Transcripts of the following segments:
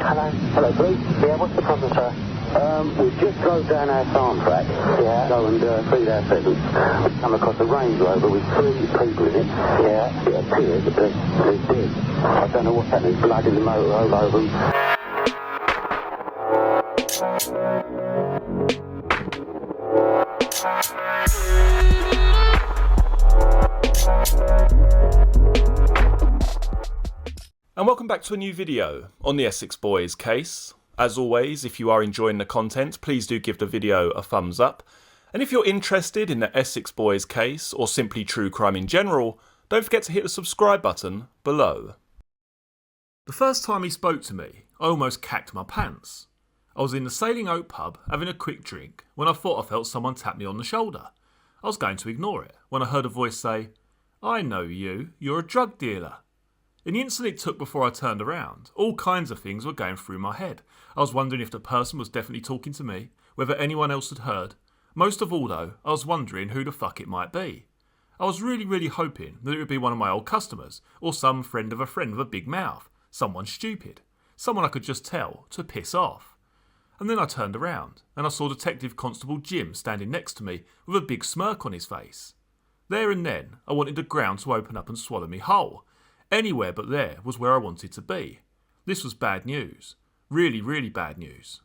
Hello. Hello, police. Yeah, what's the problem, sir? We just drove down our farm track. Yeah. Go and feed our pheasants. We come across a Range Rover with 3 people in it. Yeah. It appears that they're dead. I don't know what's happening. Blood in the motor all over them. And welcome back to a new video on the Essex Boys case. As always, if you are enjoying the content, please do give the video a thumbs up. And if you're interested in the Essex Boys case, or simply true crime in general, don't forget to hit the subscribe button below. The first time he spoke to me, I almost cacked my pants. I was in the Sailing Oak pub having a quick drink when I thought I felt someone tap me on the shoulder. I was going to ignore it when I heard a voice say, "I know you, you're a drug dealer." In the instant it took before I turned around, all kinds of things were going through my head. I was wondering if the person was definitely talking to me, whether anyone else had heard. Most of all though, I was wondering who the fuck it might be. I was really hoping that it would be one of my old customers, or some friend of a friend with a big mouth, someone stupid, someone I could just tell to piss off. And then I turned around, and I saw Detective Constable Jim standing next to me with a big smirk on his face. There and then, I wanted the ground to open up and swallow me whole. Anywhere but there was where I wanted to be. This was bad news. Really bad news.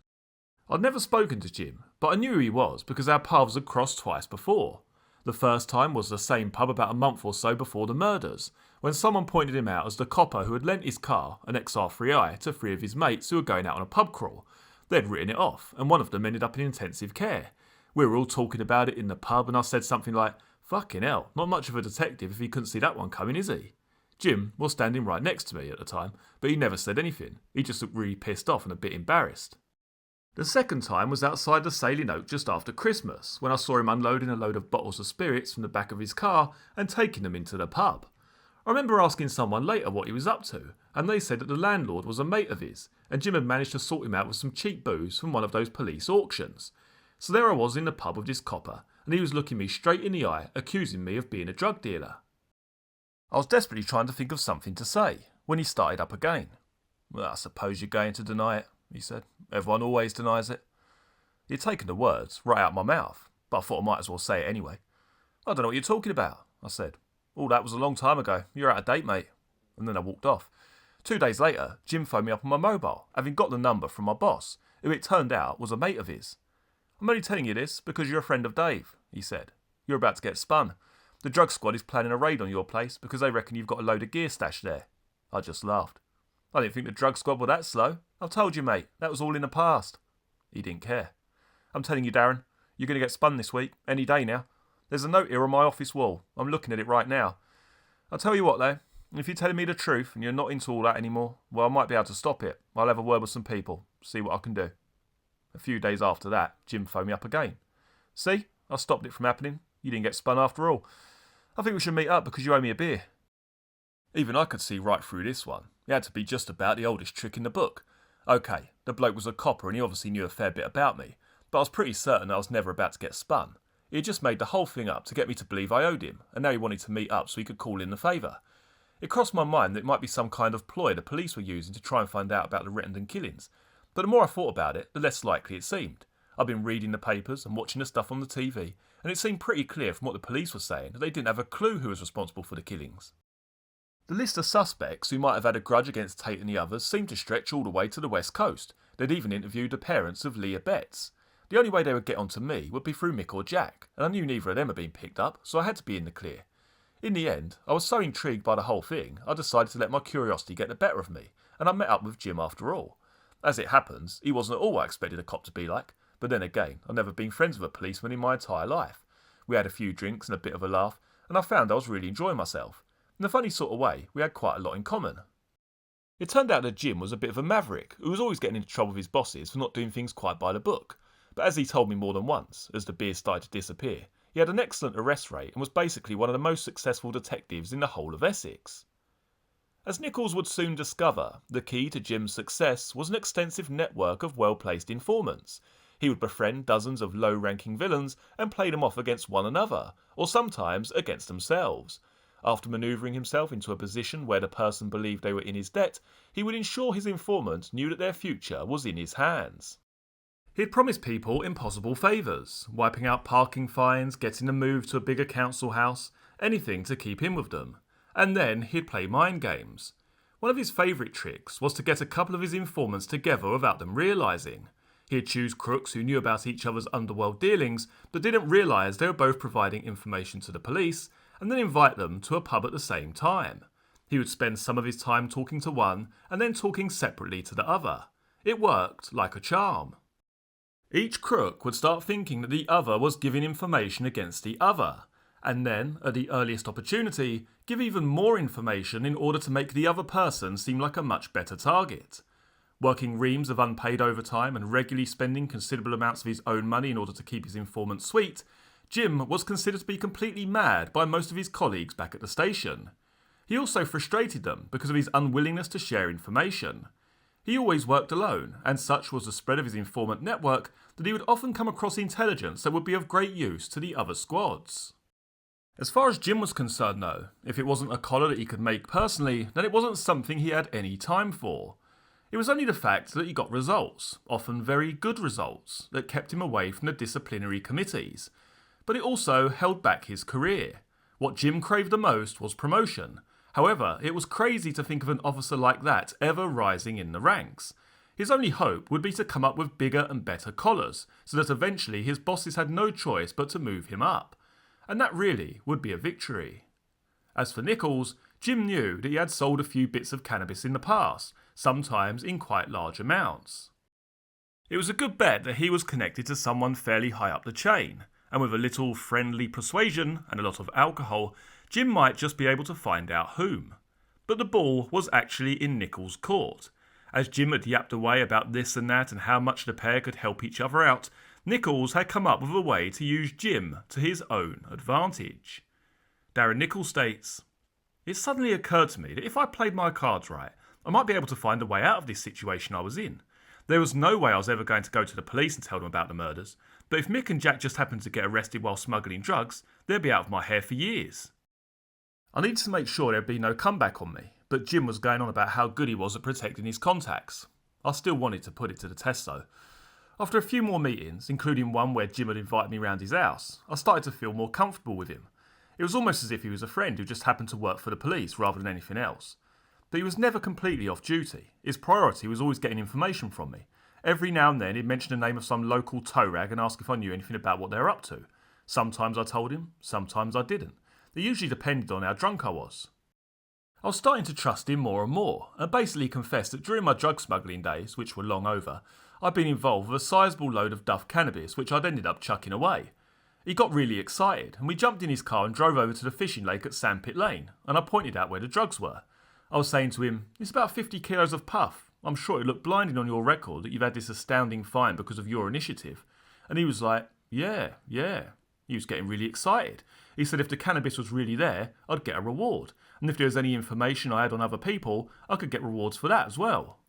I'd never spoken to Jim, but I knew who he was because our paths had crossed twice before. The first time was the same pub about a month or so before the murders, when someone pointed him out as the copper who had lent his car, an XR3i, to 3 of his mates who were going out on a pub crawl. They'd written it off, and one of them ended up in intensive care. We were all talking about it in the pub, and I said something like, "Fucking hell, not much of a detective if he couldn't see that one coming, is he?" Jim was standing right next to me at the time, but he never said anything. He just looked really pissed off and a bit embarrassed. The second time was outside the Sailing Oak just after Christmas, when I saw him unloading a load of bottles of spirits from the back of his car and taking them into the pub. I remember asking someone later what he was up to, and they said that the landlord was a mate of his, and Jim had managed to sort him out with some cheap booze from one of those police auctions. So there I was in the pub with this copper, and he was looking me straight in the eye, accusing me of being a drug dealer. I was desperately trying to think of something to say, when he started up again. "Well, I suppose you're going to deny it," he said. "Everyone always denies it." He'd taken the words right out of my mouth, but I thought I might as well say it anyway. "I don't know what you're talking about," I said. "All that was a long time ago. You're out of date, mate." And then I walked off. 2 days later, Jim phoned me up on my mobile, having got the number from my boss, who it turned out was a mate of his. "I'm only telling you this because you're a friend of Dave," he said. "You're about to get spun. The drug squad is planning a raid on your place because they reckon you've got a load of gear stashed there." I just laughed. "I didn't think the drug squad were that slow. I've told you, mate, that was all in the past." He didn't care. "I'm telling you, Darren, you're going to get spun this week, any day now. There's a note here on my office wall. I'm looking at it right now. I'll tell you what, though, if you're telling me the truth and you're not into all that anymore, well, I might be able to stop it. I'll have a word with some people, see what I can do." A few days after that, Jim phoned me up again. "See, I stopped it from happening. You didn't get spun after all. I think we should meet up because you owe me a beer." Even I could see right through this one. It had to be just about the oldest trick in the book. Okay, the bloke was a copper and he obviously knew a fair bit about me, but I was pretty certain I was never about to get spun. He had just made the whole thing up to get me to believe I owed him, and now he wanted to meet up so he could call in the favour. It crossed my mind that it might be some kind of ploy the police were using to try and find out about the Rittenden killings, but the more I thought about it, the less likely it seemed. I'd been reading the papers and watching the stuff on the TV, and it seemed pretty clear from what the police were saying that they didn't have a clue who was responsible for the killings. The list of suspects who might have had a grudge against Tate and the others seemed to stretch all the way to the West Coast. They'd even interviewed the parents of Leah Betts. The only way they would get onto me would be through Mick or Jack, and I knew neither of them had been picked up, so I had to be in the clear. In the end, I was so intrigued by the whole thing, I decided to let my curiosity get the better of me, and I met up with Jim after all. As it happens, he wasn't at all what I expected a cop to be like. But then again, I've never been friends with a policeman in my entire life. We had a few drinks and a bit of a laugh, and I found I was really enjoying myself. In a funny sort of way, we had quite a lot in common. It turned out that Jim was a bit of a maverick, who was always getting into trouble with his bosses for not doing things quite by the book. But as he told me more than once, as the beer started to disappear, he had an excellent arrest rate and was basically one of the most successful detectives in the whole of Essex. As Nicholls would soon discover, the key to Jim's success was an extensive network of well-placed informants. He would befriend dozens of low-ranking villains and play them off against one another, or sometimes against themselves. After manoeuvring himself into a position where the person believed they were in his debt, he would ensure his informant knew that their future was in his hands. He'd promise people impossible favours, wiping out parking fines, getting them moved to a bigger council house, anything to keep in with them. And then he'd play mind games. One of his favourite tricks was to get a couple of his informants together without them realising. He'd choose crooks who knew about each other's underworld dealings but didn't realise they were both providing information to the police, and then invite them to a pub at the same time. He would spend some of his time talking to one and then talking separately to the other. It worked like a charm. Each crook would start thinking that the other was giving information against the other, and then, at the earliest opportunity, give even more information in order to make the other person seem like a much better target. Working reams of unpaid overtime and regularly spending considerable amounts of his own money in order to keep his informant sweet, Jim was considered to be completely mad by most of his colleagues back at the station. He also frustrated them because of his unwillingness to share information. He always worked alone, and such was the spread of his informant network that he would often come across intelligence that would be of great use to the other squads. As far as Jim was concerned though, if it wasn't a collar that he could make personally, then it wasn't something he had any time for. It was only the fact that he got results, often very good results, that kept him away from the disciplinary committees. But it also held back his career. What Jim craved the most was promotion. However, it was crazy to think of an officer like that ever rising in the ranks. His only hope would be to come up with bigger and better collars, so that eventually his bosses had no choice but to move him up. And that really would be a victory. As for Nicholls, Jim knew that he had sold a few bits of cannabis in the past, sometimes in quite large amounts. It was a good bet that he was connected to someone fairly high up the chain, and with a little friendly persuasion and a lot of alcohol, Jim might just be able to find out whom. But the ball was actually in Nicholls' court. As Jim had yapped away about this and that and how much the pair could help each other out, Nicholls had come up with a way to use Jim to his own advantage. Darren Nicholls states, "It suddenly occurred to me that if I played my cards right, I might be able to find a way out of this situation I was in. There was no way I was ever going to go to the police and tell them about the murders, but if Mick and Jack just happened to get arrested while smuggling drugs, they'd be out of my hair for years." I needed to make sure there'd be no comeback on me, but Jim was going on about how good he was at protecting his contacts. I still wanted to put it to the test though. After a few more meetings, including one where Jim had invited me round his house, I started to feel more comfortable with him. It was almost as if he was a friend who just happened to work for the police rather than anything else. But he was never completely off duty. His priority was always getting information from me. Every now and then he'd mention the name of some local tow rag and ask if I knew anything about what they were up to. Sometimes I told him, sometimes I didn't. It usually depended on how drunk I was. I was starting to trust him more and more, and basically confessed that during my drug smuggling days, which were long over, I'd been involved with a sizable load of duff cannabis which I'd ended up chucking away. He got really excited, and we jumped in his car and drove over to the fishing lake at Sandpit Lane, and I pointed out where the drugs were. I was saying to him, "It's about 50 kilos of puff. I'm sure it looked blinding on your record that you've had this astounding find because of your initiative." And he was like, yeah. He was getting really excited. He said if the cannabis was really there, I'd get a reward. And if there was any information I had on other people, I could get rewards for that as well.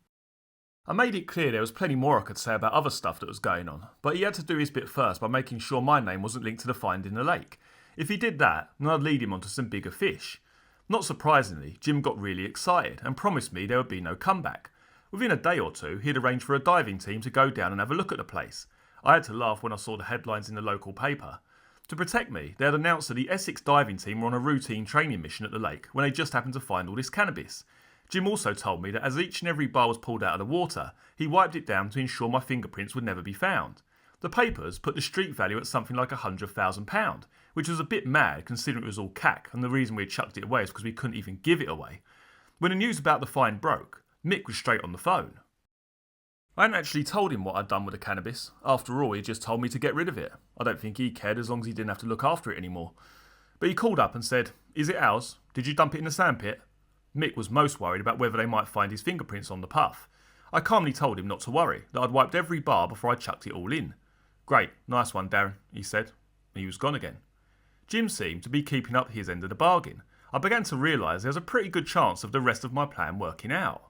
I made it clear there was plenty more I could say about other stuff that was going on, but he had to do his bit first by making sure my name wasn't linked to the find in the lake. If he did that, then I'd lead him onto some bigger fish. Not surprisingly, Jim got really excited and promised me there would be no comeback. Within a day or two, he'd arranged for a diving team to go down and have a look at the place. I had to laugh when I saw the headlines in the local paper. To protect me, they had announced that the Essex diving team were on a routine training mission at the lake when they just happened to find all this cannabis. Jim also told me that as each and every bar was pulled out of the water, he wiped it down to ensure my fingerprints would never be found. The papers put the street value at something like £100,000, which was a bit mad considering it was all cack, and the reason we had chucked it away is because we couldn't even give it away. When the news about the find broke, Mick was straight on the phone. I hadn't actually told him what I'd done with the cannabis. After all, he just told me to get rid of it. I don't think he cared as long as he didn't have to look after it anymore. But he called up and said, "Is it ours? Did you dump it in the sandpit?" Mick was most worried about whether they might find his fingerprints on the puff. I calmly told him not to worry, that I'd wiped every bar before I chucked it all in. "Great, nice one, Darren," he said. He was gone again. Jim seemed to be keeping up his end of the bargain. I began to realise there was a pretty good chance of the rest of my plan working out.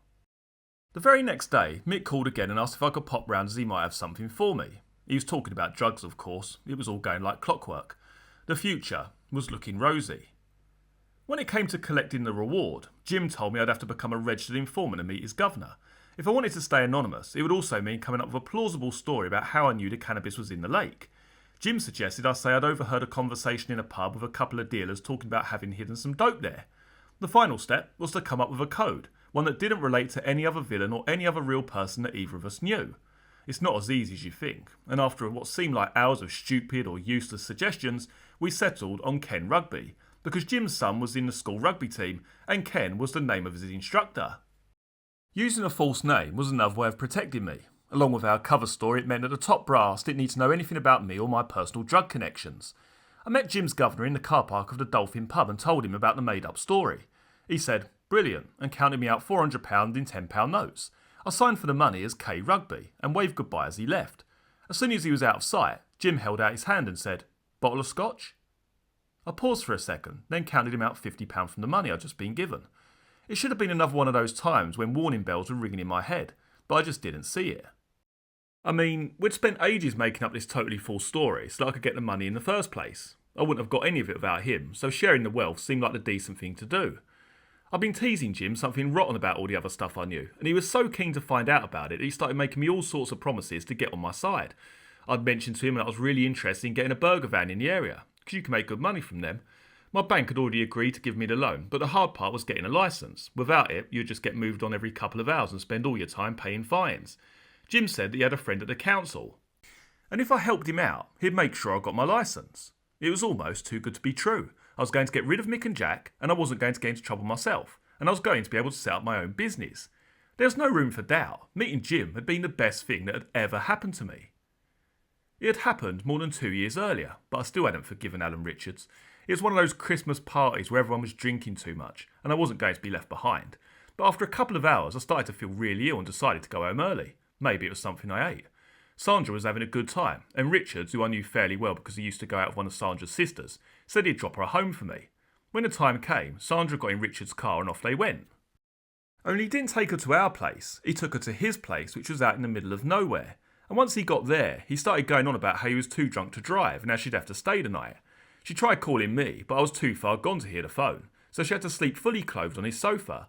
The very next day, Mick called again and asked if I could pop round as he might have something for me. He was talking about drugs, of course. It was all going like clockwork. The future was looking rosy. When it came to collecting the reward, Jim told me I'd have to become a registered informant and meet his governor. If I wanted to stay anonymous, it would also mean coming up with a plausible story about how I knew the cannabis was in the lake. Jim suggested I say I'd overheard a conversation in a pub with a couple of dealers talking about having hidden some dope there. The final step was to come up with a code, one that didn't relate to any other villain or any other real person that either of us knew. It's not as easy as you think, and after what seemed like hours of stupid or useless suggestions, we settled on Ken Rugby, because Jim's son was in the school rugby team, and Ken was the name of his instructor. Using a false name was another way of protecting me. Along with our cover story, it meant that the top brass didn't need to know anything about me or my personal drug connections. I met Jim's governor in the car park of the Dolphin pub and told him about the made-up story. He said, "Brilliant," and counted me out £400 in £10 notes. I signed for the money as K Rugby and waved goodbye as he left. As soon as he was out of sight, Jim held out his hand and said, "Bottle of scotch?" I paused for a second, then counted him out £50 from the money I'd just been given. It should have been another one of those times when warning bells were ringing in my head, but I just didn't see it. I mean, we'd spent ages making up this totally false story so that I could get the money in the first place. I wouldn't have got any of it without him, so sharing the wealth seemed like the decent thing to do. I'd been teasing Jim something rotten about all the other stuff I knew, and he was so keen to find out about it that he started making me all sorts of promises to get on my side. I'd mentioned to him that I was really interested in getting a burger van in the area, because you can make good money from them. My bank had already agreed to give me the loan, but the hard part was getting a licence. Without it, you'd just get moved on every couple of hours and spend all your time paying fines. Jim said that he had a friend at the council, and if I helped him out, he'd make sure I got my licence. It was almost too good to be true. I was going to get rid of Mick and Jack, and I wasn't going to get into trouble myself, and I was going to be able to set up my own business. There was no room for doubt. Meeting Jim had been the best thing that had ever happened to me. It had happened more than 2 years earlier, but I still hadn't forgiven Alan Richards. It was one of those Christmas parties where everyone was drinking too much, and I wasn't going to be left behind. But after a couple of hours, I started to feel really ill and decided to go home early. Maybe it was something I ate. Sandra was having a good time, and Richards, who I knew fairly well because he used to go out with one of Sandra's sisters, said he'd drop her home for me. When the time came, Sandra got in Richards' car and off they went. Only he didn't take her to our place, he took her to his place, which was out in the middle of nowhere. And once he got there, he started going on about how he was too drunk to drive and how she'd have to stay the night. She tried calling me, but I was too far gone to hear the phone, so she had to sleep fully clothed on his sofa.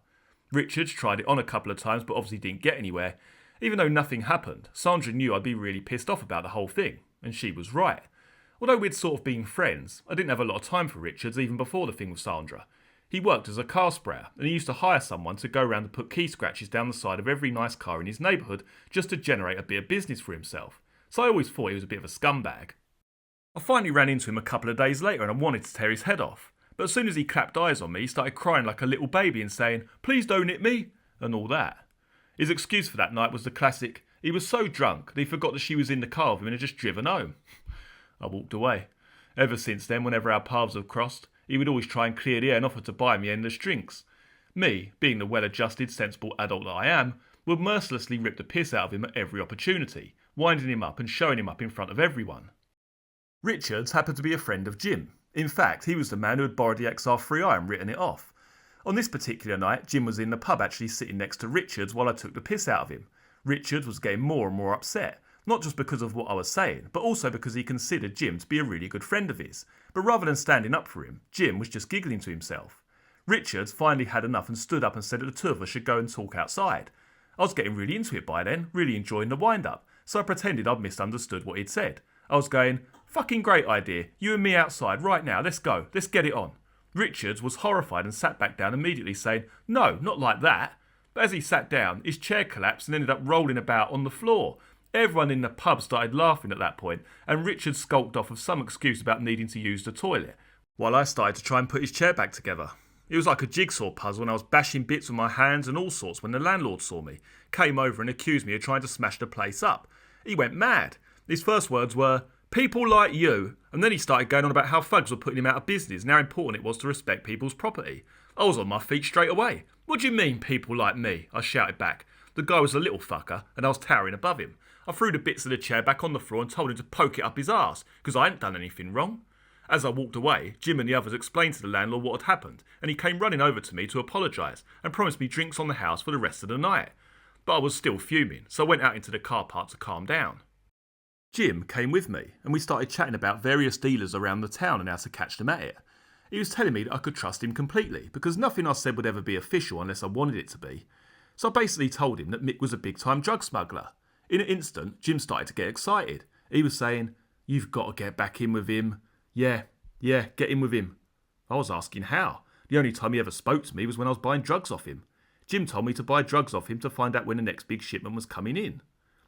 Richards tried it on a couple of times but obviously didn't get anywhere. Even though nothing happened, Sandra knew I'd be really pissed off about the whole thing, and she was right. Although we'd sort of been friends, I didn't have a lot of time for Richards even before the thing with Sandra. He worked as a car sprayer, and he used to hire someone to go around and put key scratches down the side of every nice car in his neighbourhood just to generate a bit of business for himself. So I always thought he was a bit of a scumbag. I finally ran into him a couple of days later and I wanted to tear his head off. But as soon as he clapped eyes on me, he started crying like a little baby and saying, "Please don't hit me," and all that. His excuse for that night was the classic, he was so drunk that he forgot that she was in the car with him and had just driven home. I walked away. Ever since then, whenever our paths have crossed, he would always try and clear the air and offer to buy me endless drinks. Me, being the well-adjusted, sensible adult that I am, would mercilessly rip the piss out of him at every opportunity, winding him up and showing him up in front of everyone. Richards happened to be a friend of Jim. In fact, he was the man who had borrowed the XR3i and written it off. On this particular night, Jim was in the pub actually sitting next to Richards while I took the piss out of him. Richards was getting more and more upset, not just because of what I was saying, but also because he considered Jim to be a really good friend of his. But rather than standing up for him, Jim was just giggling to himself. Richards finally had enough and stood up and said that the two of us should go and talk outside. I was getting really into it by then, really enjoying the wind-up, so I pretended I'd misunderstood what he'd said. I was going, "Fucking great idea, you and me outside right now, let's go, let's get it on." Richards was horrified and sat back down immediately saying, "No, not like that." But as he sat down, his chair collapsed and ended up rolling about on the floor. Everyone in the pub started laughing at that point, and Richard skulked off with some excuse about needing to use the toilet, while I started to try and put his chair back together. It was like a jigsaw puzzle and I was bashing bits with my hands and all sorts when the landlord saw me, came over and accused me of trying to smash the place up. He went mad. His first words were, "People like you," and then he started going on about how thugs were putting him out of business and how important it was to respect people's property. I was on my feet straight away. "What do you mean, people like me?" I shouted back. The guy was a little fucker and I was towering above him. I threw the bits of the chair back on the floor and told him to poke it up his arse, because I hadn't done anything wrong. As I walked away, Jim and the others explained to the landlord what had happened, and he came running over to me to apologise and promised me drinks on the house for the rest of the night. But I was still fuming, so I went out into the car park to calm down. Jim came with me, and we started chatting about various dealers around the town and how to catch them at it. He was telling me that I could trust him completely because nothing I said would ever be official unless I wanted it to be. So I basically told him that Mick was a big-time drug smuggler. In an instant, Jim started to get excited. He was saying, "You've got to get back in with him. Yeah, get in with him." I was asking how. The only time he ever spoke to me was when I was buying drugs off him. Jim told me to buy drugs off him to find out when the next big shipment was coming in.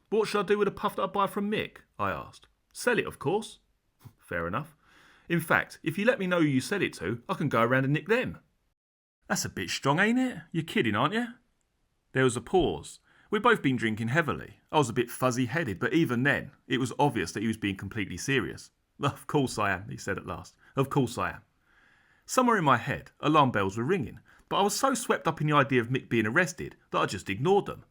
"But what should I do with the puff that I buy from Mick?" I asked. "Sell it, of course." Fair enough. "In fact, if you let me know who you sell it to, I can go around and nick them." "That's a bit strong, ain't it? You're kidding, aren't you?" There was a pause. We'd both been drinking heavily. I was a bit fuzzy-headed, but even then, it was obvious that he was being completely serious. "Of course I am," he said at last. "Of course I am." Somewhere in my head, alarm bells were ringing, but I was so swept up in the idea of Mick being arrested that I just ignored them.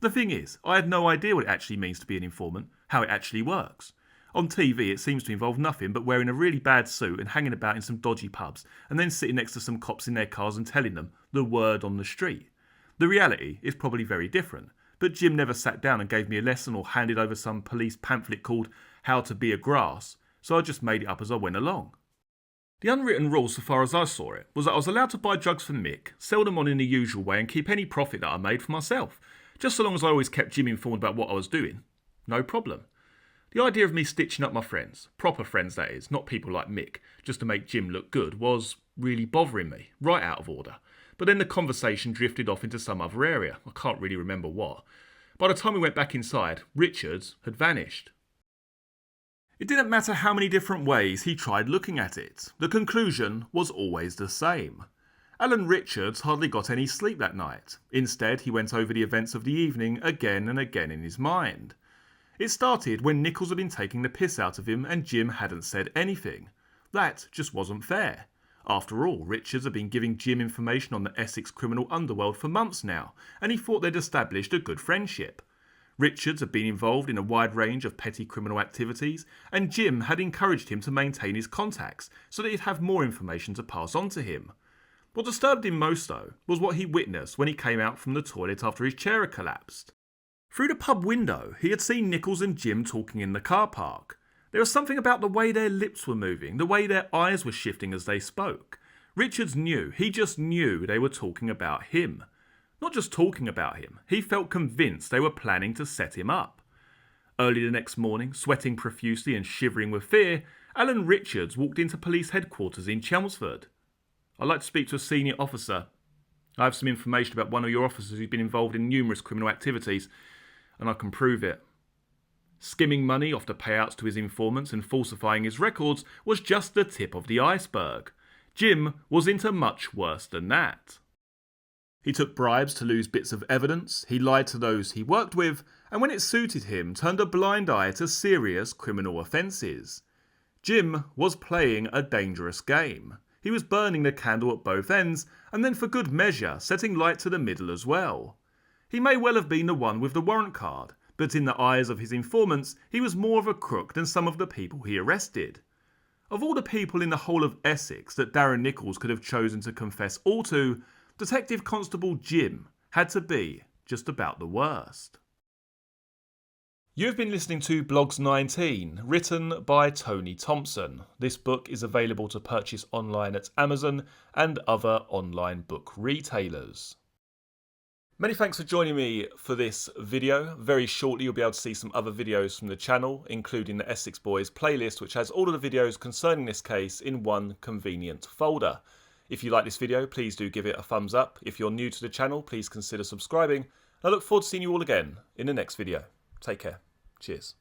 The thing is, I had no idea what it actually means to be an informant, how it actually works. On TV, it seems to involve nothing but wearing a really bad suit and hanging about in some dodgy pubs, and then sitting next to some cops in their cars and telling them the word on the street. The reality is probably very different, but Jim never sat down and gave me a lesson or handed over some police pamphlet called How to Be a Grass, so I just made it up as I went along. The unwritten rule, so far as I saw it, was that I was allowed to buy drugs from Mick, sell them on in the usual way and keep any profit that I made for myself, just so long as I always kept Jim informed about what I was doing. No problem. The idea of me stitching up my friends, proper friends that is, not people like Mick, just to make Jim look good, was really bothering me, right out of order. But then the conversation drifted off into some other area, I can't really remember what. By the time we went back inside, Richards had vanished. It didn't matter how many different ways he tried looking at it, the conclusion was always the same. Alan Richards hardly got any sleep that night. Instead, he went over the events of the evening again and again in his mind. It started when Nicholls had been taking the piss out of him and Jim hadn't said anything. That just wasn't fair. After all, Richards had been giving Jim information on the Essex criminal underworld for months now, and he thought they'd established a good friendship. Richards had been involved in a wide range of petty criminal activities, and Jim had encouraged him to maintain his contacts so that he'd have more information to pass on to him. What disturbed him most, though, was what he witnessed when he came out from the toilet after his chair had collapsed. Through the pub window, he had seen Nicholls and Jim talking in the car park. There was something about the way their lips were moving, the way their eyes were shifting as they spoke. Richards knew, he just knew they were talking about him. Not just talking about him, he felt convinced they were planning to set him up. Early the next morning, sweating profusely and shivering with fear, Alan Richards walked into police headquarters in Chelmsford. "I'd like to speak to a senior officer. I have some information about one of your officers who's been involved in numerous criminal activities, and I can prove it." Skimming money off the payouts to his informants and falsifying his records was just the tip of the iceberg. Jim was into much worse than that. He took bribes to lose bits of evidence, he lied to those he worked with, and when it suited him, turned a blind eye to serious criminal offences. Jim was playing a dangerous game. He was burning the candle at both ends, and then for good measure, setting light to the middle as well. He may well have been the one with the warrant card, but in the eyes of his informants, he was more of a crook than some of the people he arrested. Of all the people in the whole of Essex that Darren Nicholls could have chosen to confess all to, Detective Constable Jim had to be just about the worst. You've been listening to Blogs 19, written by Tony Thompson. This book is available to purchase online at Amazon and other online book retailers. Many thanks for joining me for this video. Very shortly you'll be able to see some other videos from the channel, including the Essex Boys playlist, which has all of the videos concerning this case in one convenient folder. If you like this video, please do give it a thumbs up. If you're new to the channel, please consider subscribing. I look forward to seeing you all again in the next video. Take care. Cheers.